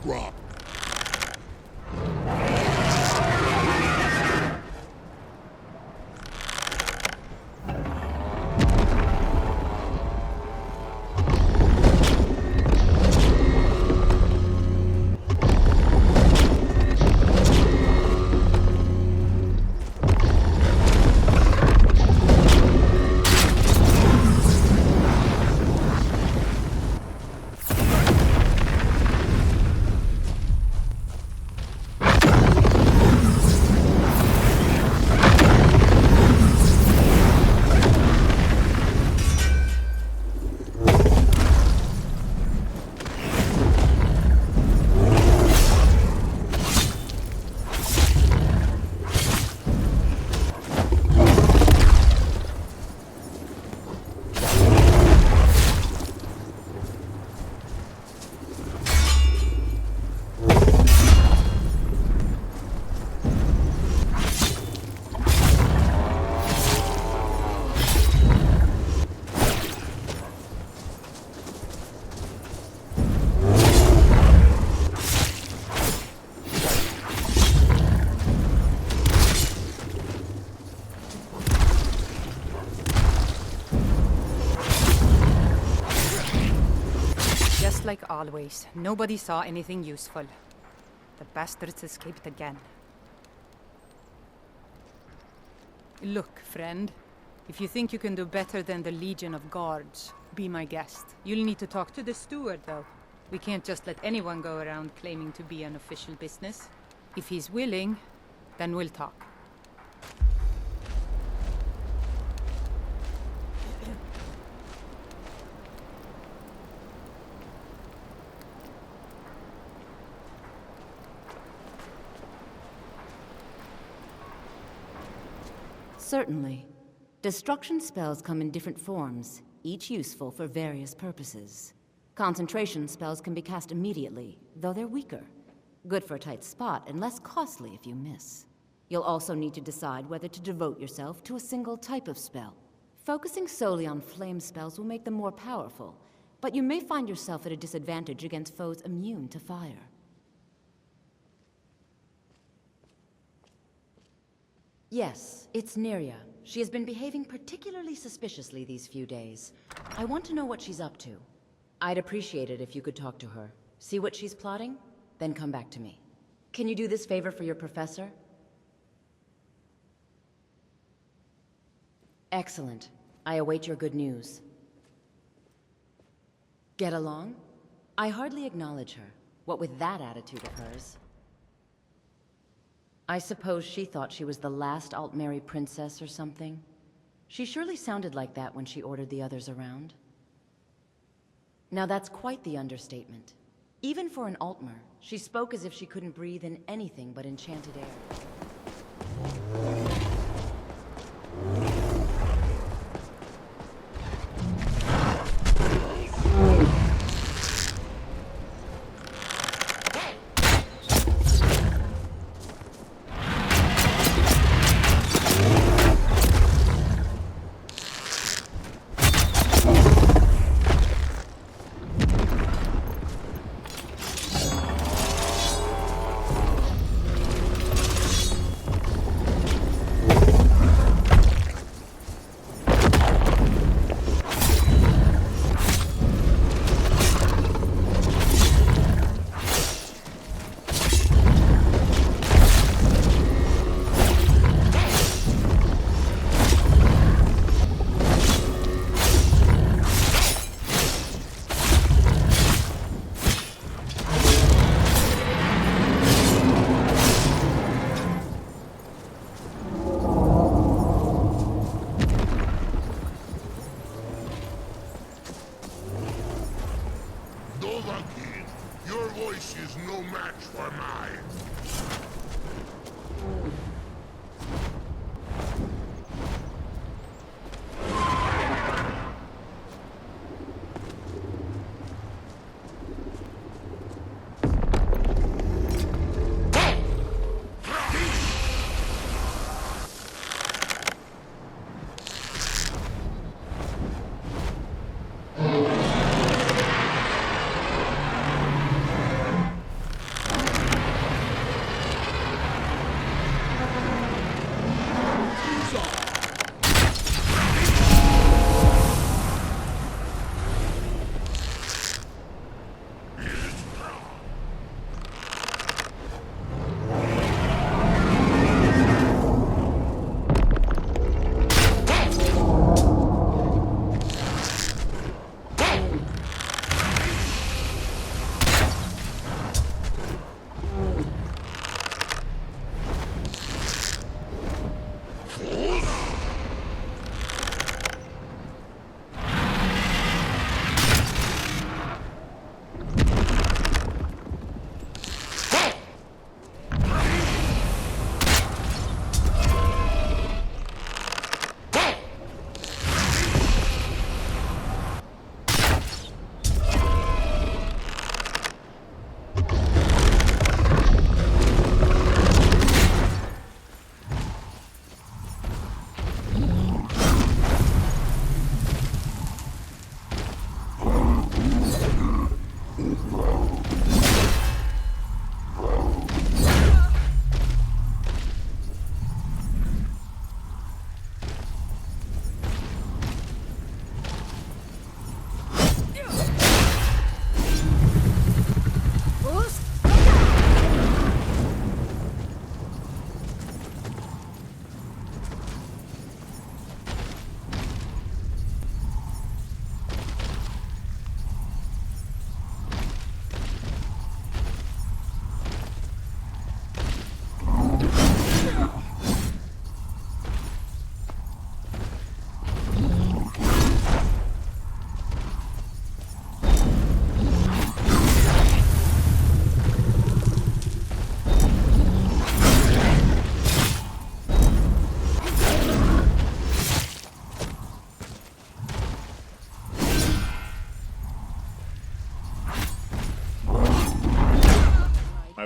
drop. Like always, nobody saw anything useful. The bastards escaped again. Look, friend. If you think you can do better than the Legion of Guards, be my guest. You'll need to talk to the steward, though. We can't just let anyone go around claiming to be an official business. If he's willing, then we'll talk. Certainly. Destruction spells come in different forms, each useful for various purposes. Concentration spells can be cast immediately, though they're weaker. Good for a tight spot and less costly if you miss. You'll also need to decide whether to devote yourself to a single type of spell. Focusing solely on flame spells will make them more powerful, but you may find yourself at a disadvantage against foes immune to fire. Yes, it's Neria. She has been behaving particularly suspiciously these few days. I want to know what she's up to. I'd appreciate it if you could talk to her. See what she's plotting, then come back to me. Can you do this favor for your professor? Excellent. I await your good news. Get along? I hardly acknowledge her, what with that attitude of hers. I suppose she thought she was the last Altmeri princess or something. She surely sounded like that when she ordered the others around. Now that's quite the understatement. Even for an Altmer, she spoke as if she couldn't breathe in anything but enchanted air.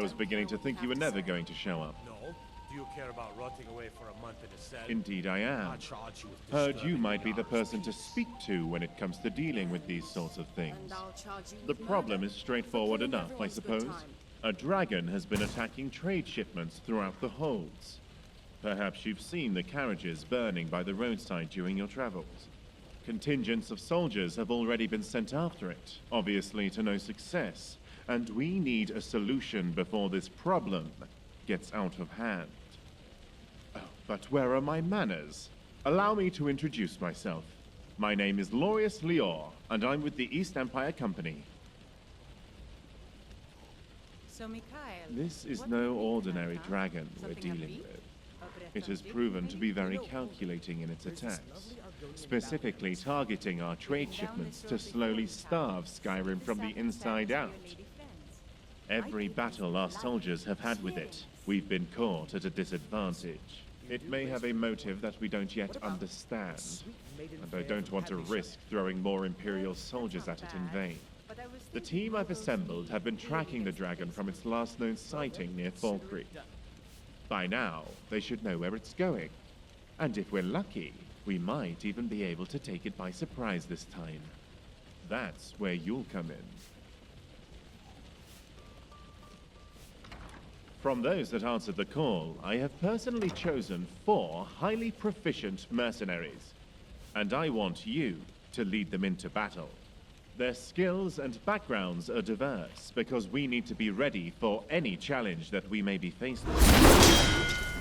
was beginning to think you were never going to show up. No? Do you care about rotting away for a month in a cell? Indeed I am. I'll charge you with Heard you disturbing might be the Lara's person to peace. speak to when it comes to dealing with these sorts of things. And I'll charge you The with problem murder is straightforward for killing enough, I everyone's good suppose. time. A dragon has been attacking trade shipments throughout the holds. Perhaps you've seen the carriages burning by the roadside during your travels. Contingents of soldiers have already been sent after it, obviously to no success, and we need a solution before this problem gets out of hand. Oh, but where are my manners? Allow me to introduce myself. My name is Lorius Lior, and I'm with the East Empire Company. So, Mikhail, This is what no do you think ordinary about, huh? dragon we're Something dealing upbeat? with. A breath It of has victory, proven to maybe? be very calculating in its attacks, specifically targeting our trade shipments to slowly starve Skyrim from the inside out. Every battle our soldiers have had with it, we've been caught at a disadvantage. It may have a motive that we don't yet understand, and I don't want to risk throwing more Imperial soldiers at it in vain. The team I've assembled have been tracking the dragon from its last known sighting near Fall Creek. By now, they should know where it's going. And if we're lucky, we might even be able to take it by surprise this time. That's where you'll come in. From those that answered the call, I have personally chosen 4 highly proficient mercenaries. And I want you to lead them into battle. Their skills and backgrounds are diverse, because we need to be ready for any challenge that we may be faced with.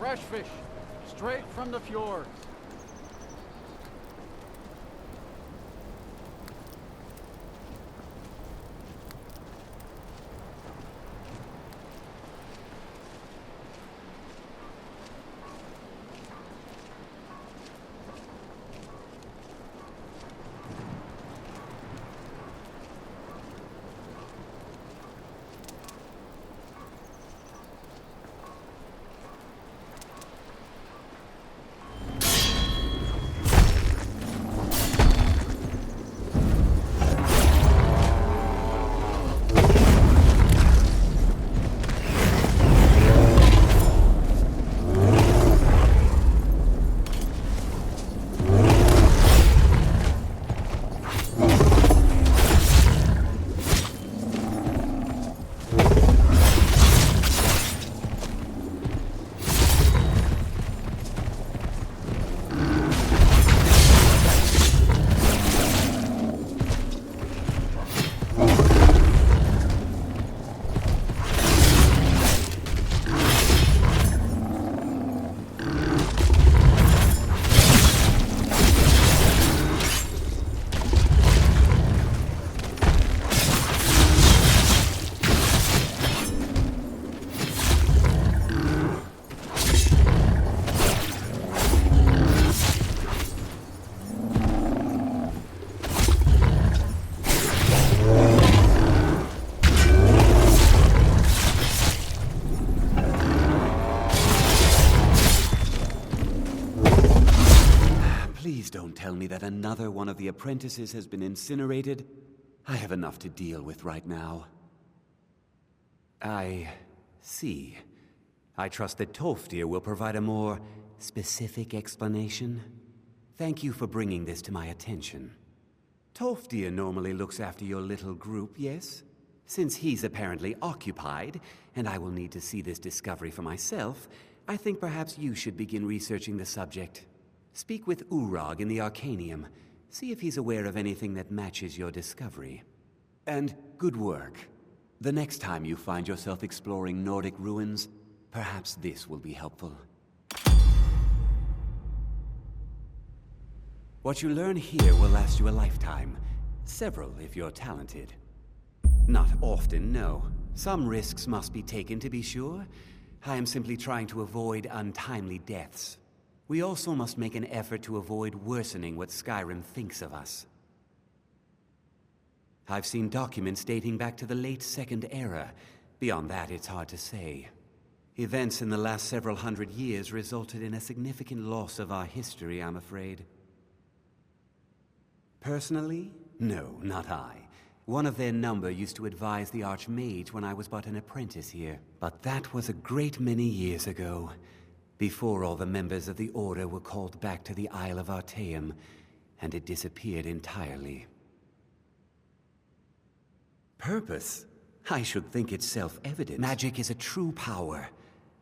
fresh fish, straight from the fjords. Please don't tell me that another one of the apprentices has been incinerated. I have enough to deal with right now. I see. I trust that Toftir will provide a more specific explanation. Thank you for bringing this to my attention. Toftir normally looks after your little group, yes? Since he's apparently occupied, and I will need to see this discovery for myself, I think perhaps you should begin researching the subject. Speak with Urag in the Arcanium. See if he's aware of anything that matches your discovery. And good work. The next time you find yourself exploring Nordic ruins, perhaps this will be helpful. What you learn here will last you a lifetime. Several, if you're talented. Not often, no. Some risks must be taken to be sure. I am simply trying to avoid untimely deaths. We also must make an effort to avoid worsening what Skyrim thinks of us. I've seen documents dating back to the late Second Era. Beyond that, it's hard to say. Events in the last several hundred years resulted in a significant loss of our history, I'm afraid. Personally? No, not I. One of their number used to advise the Archmage when I was but an apprentice here. But that was a great many years ago, before all the members of the Order were called back to the Isle of Artaeum, and it disappeared entirely. Purpose? I should think it's self-evident. Magic is a true power,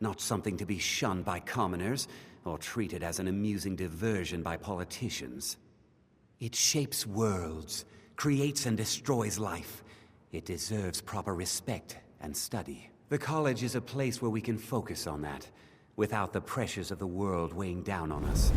not something to be shunned by commoners, or treated as an amusing diversion by politicians. It shapes worlds, creates and destroys life. It deserves proper respect and study. The college is a place where we can focus on that, without the pressures of the world weighing down on us.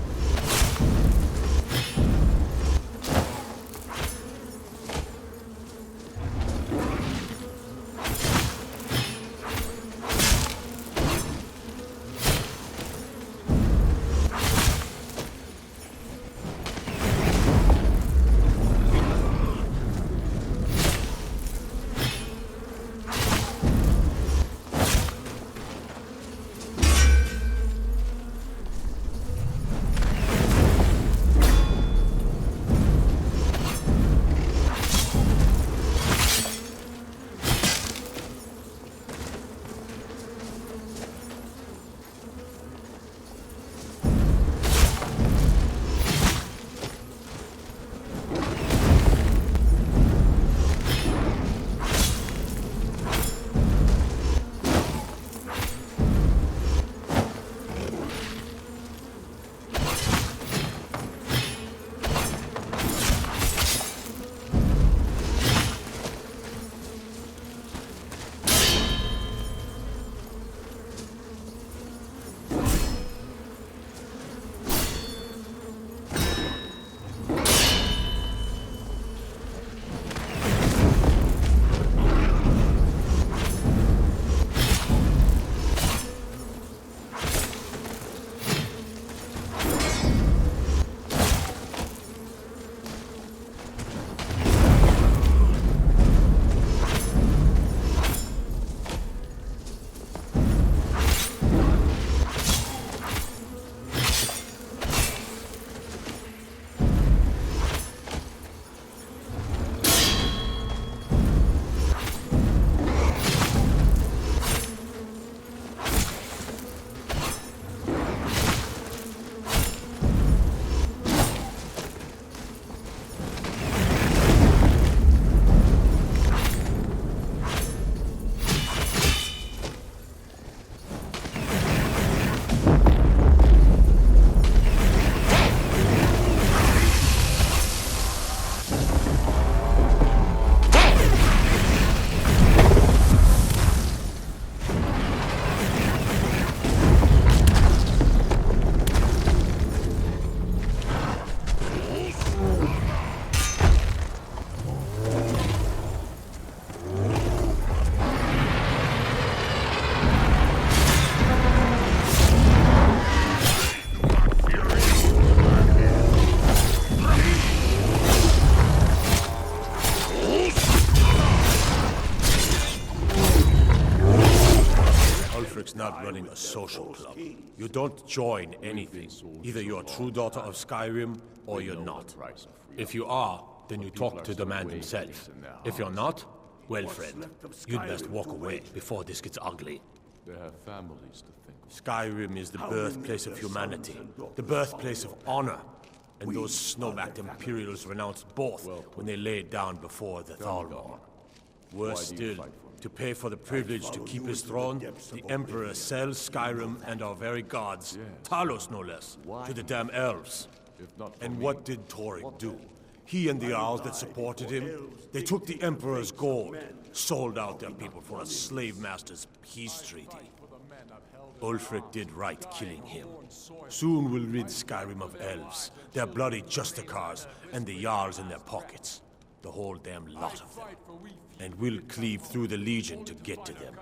not running a social club. You don't join anything. Either you're a true daughter of Skyrim, or you're not. If you are, then you talk to the man himself. If you're not, well, friend, you'd best walk away before this gets ugly. They have families to think of. Skyrim is the birthplace of humanity, the birthplace of honor. And those snow-backed Imperials renounced both when they laid down before the Thalmor. Worse still, to pay for the privilege to keep his throne, the Emperor sells Skyrim and our very gods, Talos no less, to the damn elves. And what did Torrik do? He and the Owls that supported him, they took the Emperor's gold, sold out their people for a slave master's peace treaty. Ulfric did right killing him. Soon we'll rid Skyrim of elves, their bloody Justicars, and the Jarls in their pockets. The whole damn lot of them. And we'll cleave through the Legion to get to them.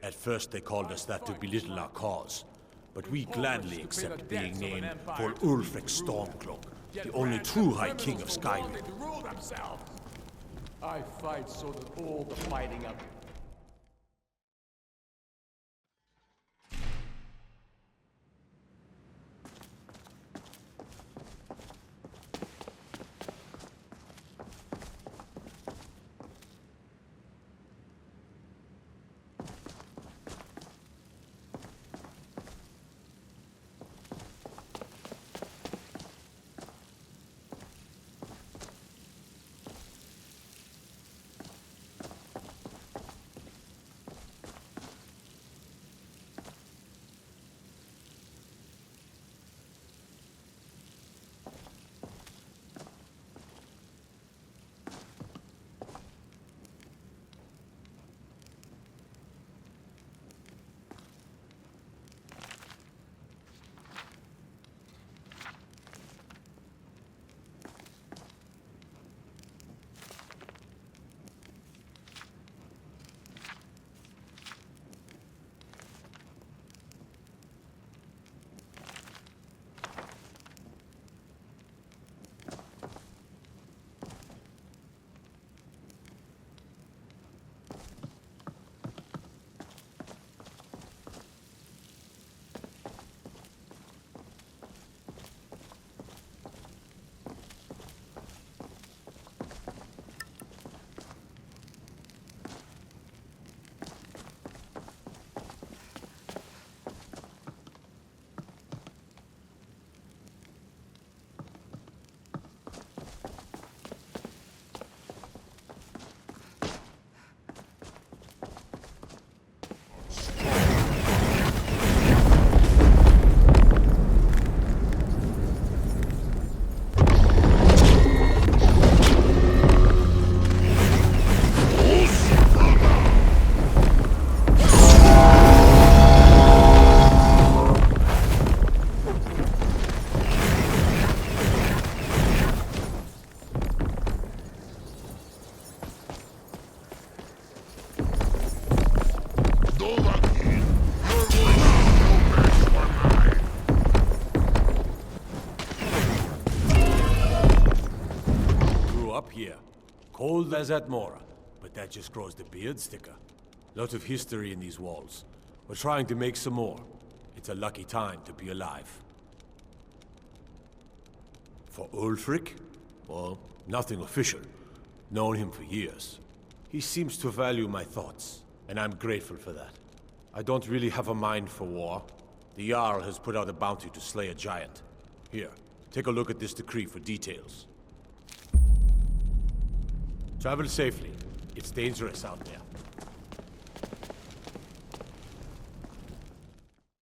At first they called us that to belittle our cause, but we gladly accept being named for Ulfric Stormcloak, the only true High King of Skyrim. I fight so that all the fighting of Cold as at Mora, but that just grows the beard sticker. Lot of history in these walls. We're trying to make some more. It's a lucky time to be alive. For Ulfric? Well, nothing official. Known him for years. He seems to value my thoughts, and I'm grateful for that. I don't really have a mind for war. The Jarl has put out a bounty to slay a giant. Here, take a look at this decree for details. Travel safely. It's dangerous out there.